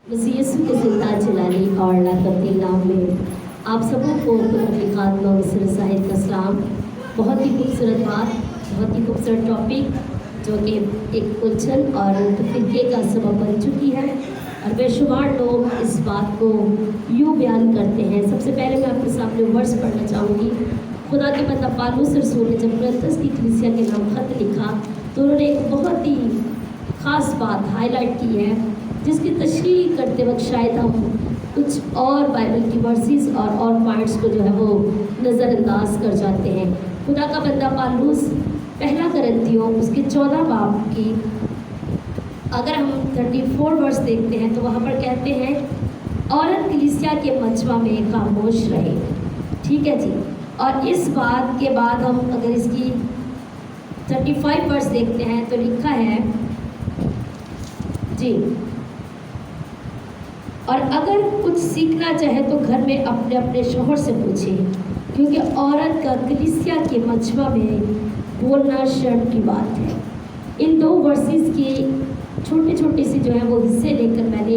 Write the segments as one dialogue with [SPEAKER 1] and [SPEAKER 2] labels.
[SPEAKER 1] मसीह यीशु के ज़िंदा जलाली और लातब्दील नाम में आप सबों को तहक़ीक़ात मौसर साहिब का सलाम। बहुत ही खूबसूरत बात, बहुत ही खूबसूरत टॉपिक जो कि एक उलझन और तफरीक़े का सबब बन चुकी है और बेशुमार लोग इस बात को यूँ बयान करते हैं। सबसे पहले मैं आपके सामने वर्स पढ़ना चाहूँगी। खुदा के बंदा पौलुस रसूल ने जब कुरिन्थस की कलीसिया के नाम ख़त लिखा तो उन्होंने एक बहुत ही ख़ास बात हाईलाइट की है, जिसकी तशरीह करते वक्त शायद हम कुछ और बाइबल की वर्सेस और पॉइंट्स को जो है वो नज़रअंदाज कर जाते हैं। खुदा का बंदा पौलुस पहला कुरिन्थियों उसके 14 बाब की अगर हम 34 वर्स देखते हैं तो वहाँ पर कहते हैं औरत कलीसिया के मजमा में खामोश रहे। ठीक है जी। और इस बात के बाद हम अगर इसकी 35 वर्स देखते हैं तो लिखा है जी, और अगर कुछ सीखना चाहे तो घर में अपने अपने शौहर से पूछे, क्योंकि औरत का कलीसिया के मजमा में बोलना शर्म की बात है। इन दो वर्सेस के छोटे छोटे से जो है वो हिस्से लेकर मैंने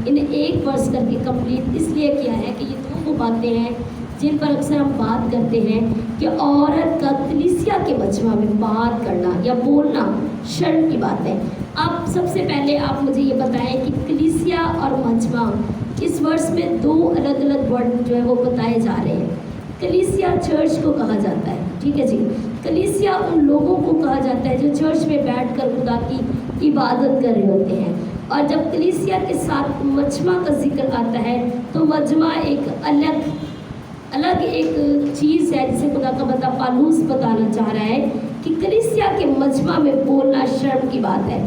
[SPEAKER 1] इन्हें एक वर्स करके कंप्लीट इसलिए किया है कि ये दो वो बातें हैं जिन पर अक्सर हम बात करते हैं कि औरत का कलीसिया के मजमा में बात करना या बोलना शर्म की बात है। अब सबसे पहले आप मुझे ये बताएं कि कलीसिया और मजमा इस वर्ष में दो अलग अलग वर्ड जो है वो बताए जा रहे हैं। कलीसिया चर्च को कहा जाता है, ठीक है जी। कलीसिया उन लोगों को कहा जाता है जो चर्च में बैठकर खुदा की इबादत कर रहे होते हैं। और जब कलीसिया के साथ मजमा का जिक्र आता है तो मजमा एक अलग एक चीज़ है जिसे खुदा का बंदा पौलुस बताना चाह रहा है कि कलीसिया के मजमा में बोलना शर्म की बात है।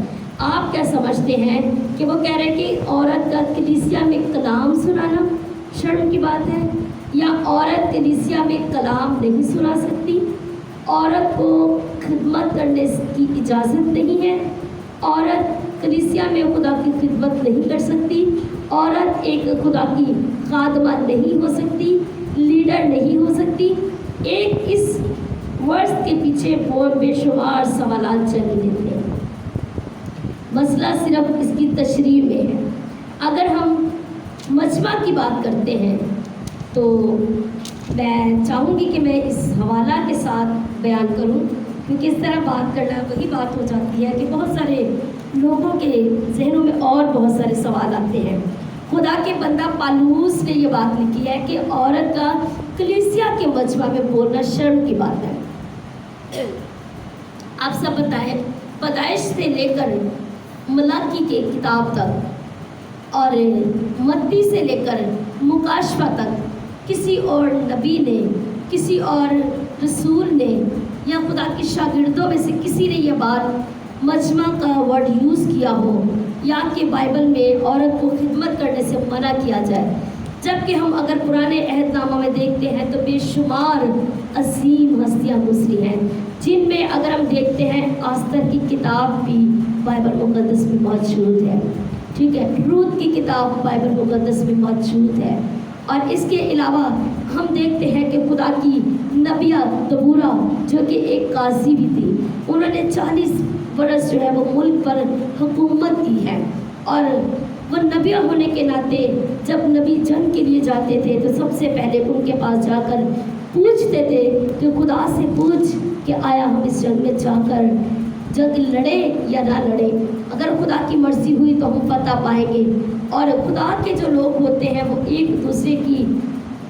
[SPEAKER 1] आप क्या समझते हैं कि वो कह रहे हैं कि औरत का कलीसिया में कलाम सुनाना शर्म की बात है, या औरत कलीसिया में कलाम नहीं सुना सकती, औरत को खिदमत करने की इजाज़त नहीं है, औरत कलीसिया में खुदा की खिदमत नहीं कर सकती, औरत एक खुदा की खादमा नहीं हो सकती, लीडर नहीं हो सकती। एक इस वर्ष के पीछे बहुत बेशुमार सवाल चल रहे थे। मसला सिर्फ इसकी तशरीह में है। अगर हम मजमा की बात करते हैं तो मैं चाहूँगी कि मैं इस हवाला के साथ बयान करूँ, क्योंकि इस तरह बात करना वही बात हो जाती है कि बहुत सारे लोगों के जहनों में और बहुत सारे सवाल आते हैं। खुदा के बंदा पौलुस ने ये बात लिखी है कि औरत का कलीसिया के मजमा में बोलना शर्म की बात है। आप सब बताएं, पैदाइश से लेकर मलाकी के किताब तक और मत्ती से लेकर मुकाशफा तक किसी और नबी ने, किसी और रसूल ने या खुदा के शागिर्दों में से किसी ने यह बात मजमा का वर्ड यूज़ किया हो या कि बाइबल में औरत को खिदमत करने से मना किया जाए। जबकि हम अगर पुराने अहदनामा में देखते हैं तो बेशुमार असीम हस्तियाँ गुजरी हैं, जिनमें अगर हम देखते हैं आस्तर की किताब भी बाइबल मुक़द्दस में मौजूद है। ठीक है, रूत की किताब बाइबल मुक़द्दस में मौजूद है। और इसके अलावा हम देखते हैं कि खुदा की नबिया दबूरा जो कि एक काजी भी थी, उन्होंने 40 बरस जो है वो मुल्क पर हुकूमत की है। और वो नबिया होने के नाते जब नबी जंग के लिए जाते थे तो सबसे पहले उनके पास जाकर पूछते थे कि खुदा से पूछ कि आया हम इस जंग में जाकर जंग लड़े या ना लड़े। अगर खुदा की मर्जी हुई तो हम फतह पाएंगे। और खुदा के जो लोग होते हैं वो एक दूसरे की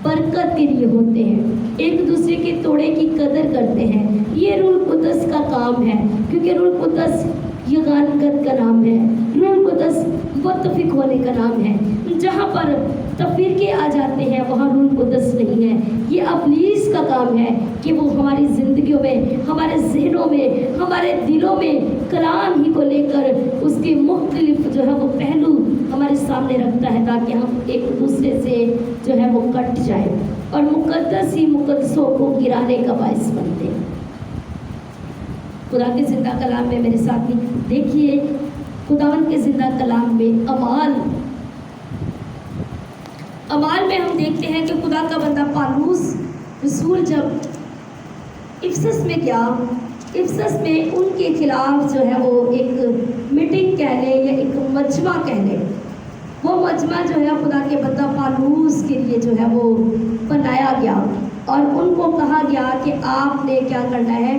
[SPEAKER 1] बरकत के लिए होते हैं, एक दूसरे के तोड़े की कदर करते हैं। ये रूह कुद्दस का काम है, क्योंकि रूह कुद्दस यगानगत का नाम है, रूह कुद्दस मुत्तफिक होने का नाम है। जहाँ पर तफरीके आ जाते हैं वहाँ रूह कुद्दस नहीं है। ये अबलीस का काम है कि वो हमारी ज़िंदगियों में, हमारे जहनों में, हमारे दिलों में कलाम ही को लेकर उसके मुख्तलिफ जो है वो पहलू हमारे सामने रखता है, ताकि हम एक दूसरे से जो है वो कट जाए और मुक़द्दस ही मुक़द्दसों को गिराने का बायस बनते हैं। खुदा के ज़िंदा कलाम में मेरे साथ देखिए, खुदावन के ज़िंदा कलाम में अमाल में हम देखते हैं कि खुदा का बंदा पौलुस रसूल जब इफसस में गया, इफसस में उनके खिलाफ जो है वो एक मीटिंग कह लें या एक मजमा कह लें, وہ مجمع جو ہے خدا کے بندہ پالوس کے لیے جو ہے وہ بنایا گیا اور ان کو کہا گیا کہ آپ نے کیا کرنا ہے،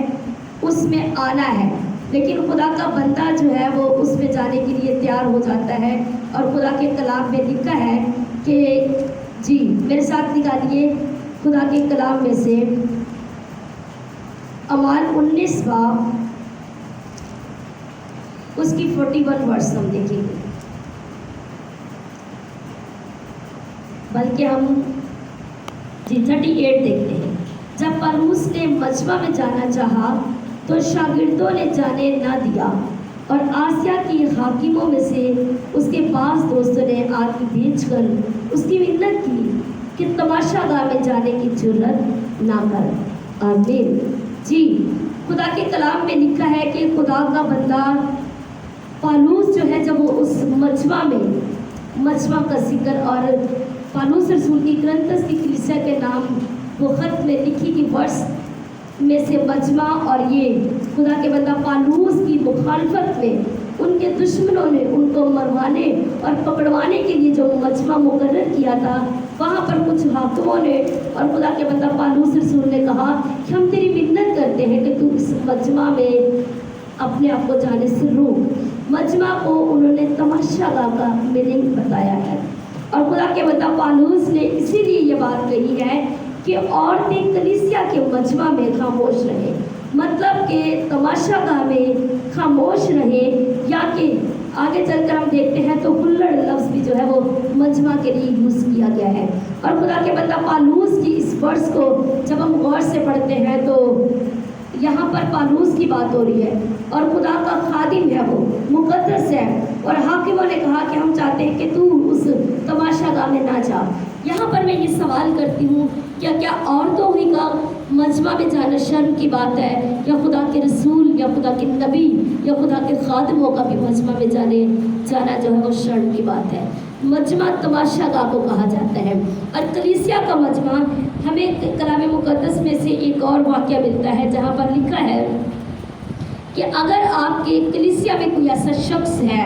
[SPEAKER 1] اس میں آنا ہے، لیکن خدا کا بندہ جو ہے وہ اس میں جانے کے لیے تیار ہو جاتا ہے اور خدا کے کلام میں لکھا ہے کہ جی میرے ساتھ نکالیے خدا کے کلام میں سے اعمال 19 باب اس کی 41 ورس ہم دیکھیں گے، بلکہ ہم 38 دیکھتے ہیں۔ جب پالوس نے مجمع میں جانا چاہا تو شاگردوں نے جانے نہ دیا، اور آسیا کی حاکموں میں سے اس کے پاس دوستوں نے آدمی بھیج کر اس کی منت کی کہ تماشا گاہ میں جانے کی جرت نہ کر۔ آمین۔ جی خدا کے کلام میں لکھا ہے کہ خدا کا بندہ پالوس جو ہے جب وہ اس مجمع کا ذکر اور پالوس رسول کی کرنتس کی کلیسیا کے نام وہ خط میں لکھی کی ورس میں سے مجمع اور یہ خدا کے بندہ پالوس کی مخالفت میں ان کے دشمنوں نے ان کو مروانے اور پکڑوانے کے لیے جو مجمع مقرر کیا تھا، وہاں پر کچھ حاکموں نے اور خدا کے بندہ پالوس رسول نے کہا کہ ہم تیری منت کرتے ہیں کہ تو اس مجمع میں اپنے آپ کو جانے سے روک۔ مجمع کو انہوں نے تماشا گاہ کا میننگ بتایا ہے، اور خدا کے بندہ پالوس نے اسی لیے یہ بات کہی ہے کہ عورتیں کلیسیا کے مجمع میں خاموش رہیں، مطلب کہ تماشا گاہ میں خاموش رہیں، یا کہ آگے چل کر ہم دیکھتے ہیں تو ہلڑ لفظ بھی جو ہے وہ مجمع کے لیے یوز کیا گیا ہے۔ اور خدا کے بندہ پالوس کی اس ورس کو جب ہم غور سے پڑھتے ہیں تو یہاں پر پالوس کی بات ہو رہی ہے اور خدا کا خادم ہے، وہ مقدس ہے، اور حاکموں نے کہا کہ ہم چاہتے ہیں کہ تو اس تماشا گاہ میں نہ جا۔ یہاں پر میں یہ سوال کرتی ہوں، کیا عورتوں ہی کا مجمع میں جانا شرم کی بات ہے، یا خدا کے رسول یا خدا کے نبی یا خدا کے خادموں کا بھی مجمع میں جانا جو ہے وہ شرم کی بات ہے؟ مجمع تماشا گاہ کو کہا جاتا ہے، اور کلیسیا کا مجمع ہمیں کلام مقدس میں سے ایک اور واقعہ ملتا ہے جہاں پر لکھا ہے کہ اگر آپ کے کلیسیا میں کوئی ایسا شخص ہے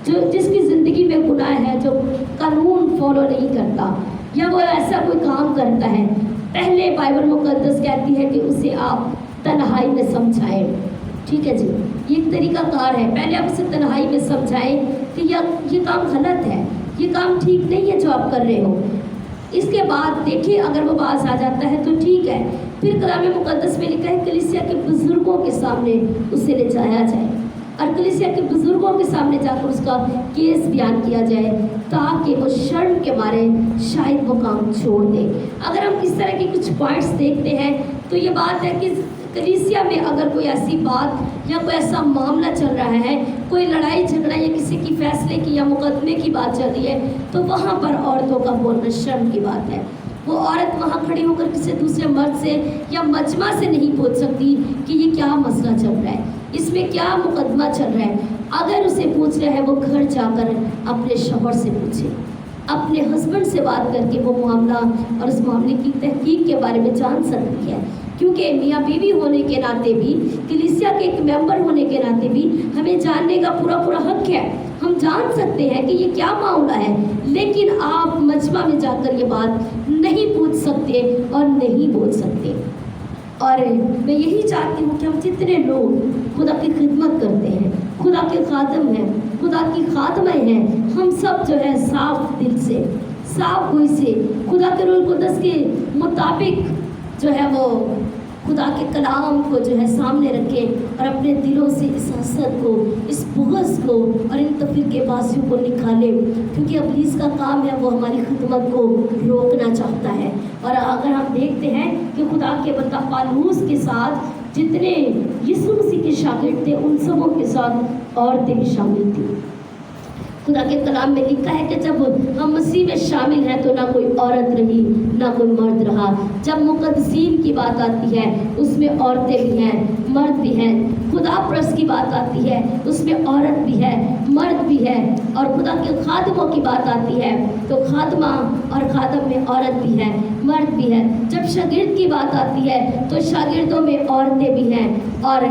[SPEAKER 1] جس کی زندگی میں گناہ ہے، جو قانون فالو نہیں کرتا یا وہ ایسا کوئی کام کرتا ہے، پہلے بائبل مقدس کہتی ہے کہ اسے آپ تنہائی میں سمجھائیں۔ ٹھیک ہے جی، یہ ایک طریقہ کار ہے، پہلے آپ اسے تنہائی میں سمجھائیں کہ یہ کام غلط ہے، یہ کام ٹھیک نہیں ہے جو آپ کر رہے ہو۔ اس کے بعد دیکھیں اگر وہ باز آ جاتا ہے تو ٹھیک ہے، پھر کلام مقدس میں لکھا ہے کلیسیا کے بزرگوں کے سامنے اسے لے جایا جائے، اور کلیسیا کے بزرگوں کے سامنے جا کر اس کا کیس بیان کیا جائے تاکہ وہ شرم کے مارے شاید وہ کام چھوڑ دے۔ اگر ہم اس طرح کے کچھ پوائنٹس دیکھتے ہیں تو یہ بات ہے کہ کلیسیا میں اگر کوئی ایسی بات یا کوئی ایسا معاملہ چل رہا ہے، کوئی لڑائی جھگڑا یا کسی کی فیصلے کی یا مقدمے کی بات چل رہی ہے، تو وہاں پر عورتوں کا بولنا شرم کی بات ہے۔ وہ عورت وہاں کھڑی ہو کر کسی دوسرے مرد سے یا مجمع سے نہیں پوچھ سکتی کہ یہ کیا مسئلہ چل رہا ہے، اس میں کیا مقدمہ چل رہا ہے۔ اگر اسے پوچھ رہا ہے وہ گھر جا کر اپنے شوہر سے پوچھے، اپنے ہسبینڈ سے بات کر کے وہ معاملہ اور اس معاملے کی تحقیق کے بارے میں جان سکتی ہے، کیونکہ میاں بیوی ہونے کے ناطے بھی، کلیسیا کے ایک ممبر ہونے کے ناطے بھی ہمیں جاننے کا پورا حق ہے۔ ہم جان سکتے ہیں کہ یہ کیا معاملہ ہے، لیکن آپ مجمع میں جا کر یہ بات نہیں پوچھ سکتے اور نہیں بول سکتے۔ اور میں یہی چاہتی ہوں کہ ہم جتنے لوگ خدا کی خدمت کرتے ہیں، خدا کے خادم ہیں، خدا کی خادمیں ہیں، ہم سب جو ہے صاف دل سے، صاف ہوئی سے خدا کے روح القدس کے مطابق جو ہے وہ خدا کے کلام کو جو ہے سامنے رکھیں اور اپنے دلوں سے اس حسد کو، اس بغض کو اور ان تفرقے بازیوں کو نکالیں، کیونکہ ابلیس کا کام ہے وہ ہماری خدمت کو روکنا چاہتا ہے۔ اور اگر ہم دیکھتے ہیں کہ خدا کے بندہ پالوس کے ساتھ جتنے یسوع مسیح کے شاگرد تھے ان سبوں کے ساتھ عورتیں بھی شامل تھیں۔ خدا کے کلام میں لکھا ہے کہ جب ہم مسیح میں شامل ہیں تو نہ کوئی عورت رہی نہ کوئی مرد رہا۔ جب مقدسین کی بات آتی ہے اس میں عورتیں بھی ہیں، مرد بھی ہیں۔ خدا پرست کی بات آتی ہے اس میں عورت بھی ہے، مرد بھی ہے۔ اور خدا کے خادموں کی بات آتی ہے تو خادمہ اور خادم میں عورت بھی ہے، مرد بھی ہے۔ جب شاگرد کی بات آتی ہے تو شاگردوں میں عورتیں بھی ہیں اور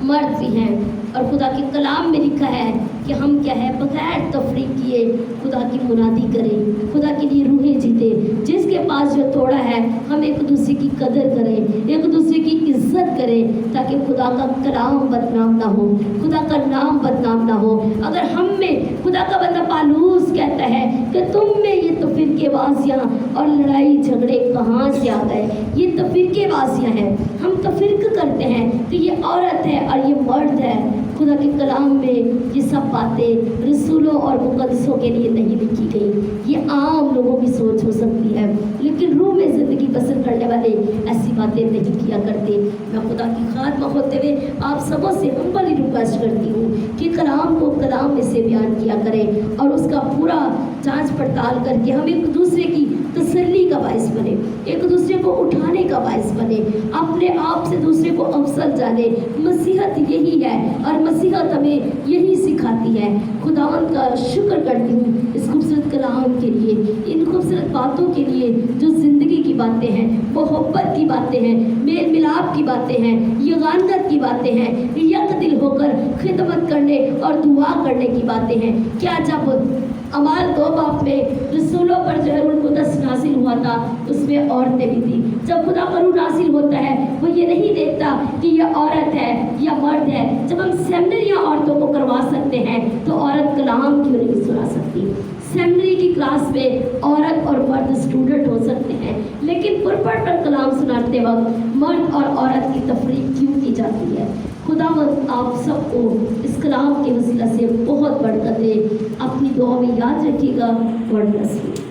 [SPEAKER 1] مرد بھی ہیں۔ और खुदा के कलाम में लिखा है कि हम क्या है, बगैर तफरीक किए खुदा की मुनादी करें, खुदा के लिए रूहें जीते। जिसके पास जो तोड़ा है हम एक दूसरे की कदर करें, एक दूसरे की इज्जत करें, ताकि खुदा का कलाम बदनाम ना हो, खुदा का नाम बदनाम ना हो। अगर हम में, खुदा का बंदा पालूस कहता है कि तुम में ये तो फिरकेबाजियाँ और लड़ाई झगड़े कहाँ से आ गए, ये तो फिरकेबाजियाँ हैं। हम तो फिरक करते हैं कि ये औरत है और ये मर्द है। खुदा के कलाम में ये सब बातें रसूलों और मुक़द्दसों के लिए नहीं लिखी गई। ये आम लोगों की सोच हो सकती है, लेकिन रूह में ज़िंदगी बसर करने वाले ऐसी बातें नहीं किया करते। मैं खुदा की खादमा होते हुए आप सबों से हम्बली रिक्वेस्ट करती हूँ कि कलाम को कलाम में से बयान किया करें और उसका पूरा जांच पड़ताल करके हम एक दूसरे की तसल्ली का बाइस बने, एक दूसरे को उठाने का बाइस बने, अपने आप से दूसरे को अफसल जाने। मसीहत यही है और मसीहत हमें यही सिखाती है। खुदावंद का शुक्र करती हूँ इस खूबसूरत कलाम के लिए, इन खूबसूरत बातों के लिए जो ज़िंदगी की बातें हैं, मोहब्बत की बातें हैं, मेल मिलाप की बातें हैं, यगानत की बातें हैं, यक दिल होकर खिदमत करने और दुआ करने की बातें हैं। क्या जब अमाल 2 बाब में रसूलों पर जो है रूह कुद्दस नासिल हुआ था, उसमें औरतें भी थी। जब खुदा का रूह नासिल होता है वो ये नहीं देखता कि ये औरत है या मर्द है। जब हम सेमिनरियाँ औरतों को करवा सकते हैं तो औरत कलाम क्यों नहीं सुना सकती? सेमिनरी की क्लास में औरत और मर्द स्टूडेंट हो सकते हैं, लेकिन पुरपट पर कलाम सुनाते वक्त मर्द और औरत की तफरीक क्यों की जाती है? खुदावंद आप सबको इस कलाम के वसीला से बहुत बरकत दे। अपनी दुआ में याद रखिएगा। God bless you.